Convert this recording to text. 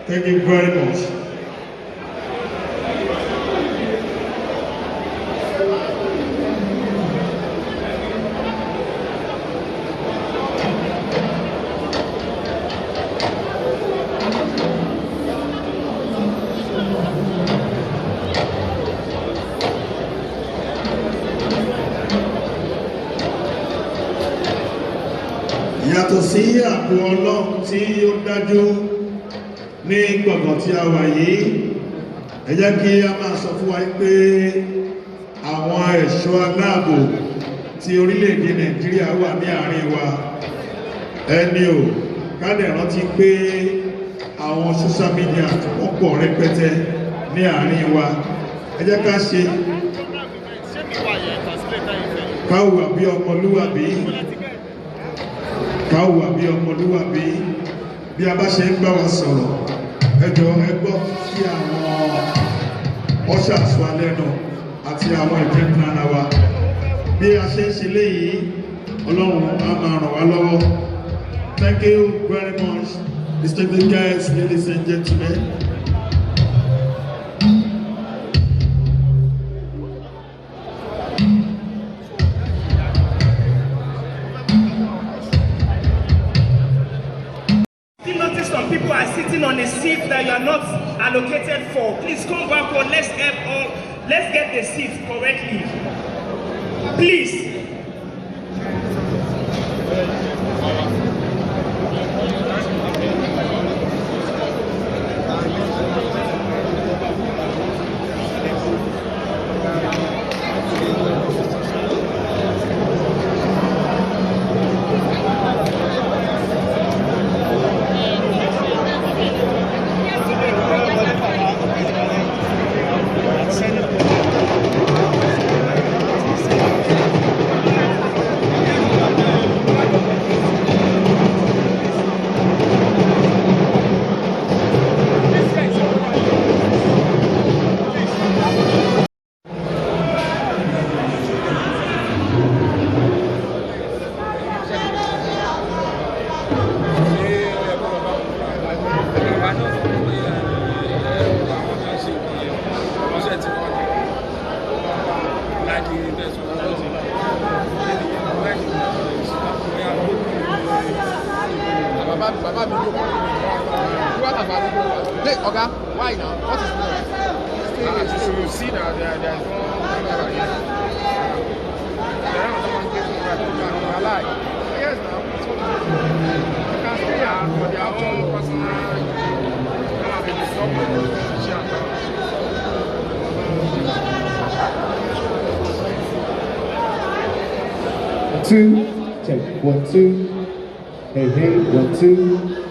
Thank you very much. Yàtọ̀ sí ààbò Ọlọ́run tí ó dájú ní gbọ̀ngàn tí a wà yìí, ẹ jẹ́ kí a máa sọ fún wa pé àwọn ẹ̀ṣọ́ aláàbò tí orílẹ̀-èdè Nàìjíríà wà ní àárín wa. Ẹni ò kádẹ̀ rántí pé àwọn social media wọ́n pọ̀ rẹpẹtẹ ní àárín wa. Ẹ jẹ́ ká ṣe káwùwà bí ọmọlúwàbí, káwùwà bí ọmọlúwàbí. Bí a bá ṣe ń bá wa sọ̀rọ̀, ẹ jọ̀ọ́ ẹ gbọ́ kí àwọn ushers wa lẹ́nu àti àwọn event planner wa. Bí a ṣe ń ṣe léyìí, Ọlọ́run á máa ràn wá lọ́wọ́. Thank you very much, distinguished guests, ladies and gentlemen. People are sitting on a seat that you are not allocated for. Please come backward. Let's help all. Let's get the seats correctly. Please. Hey, Oga, why now? What is this? You see now, there's no camera here. There are someone getting back. I like. Yes, now. You can see here for their own personal. Two, check 1 2. Hey, hey, 1 2.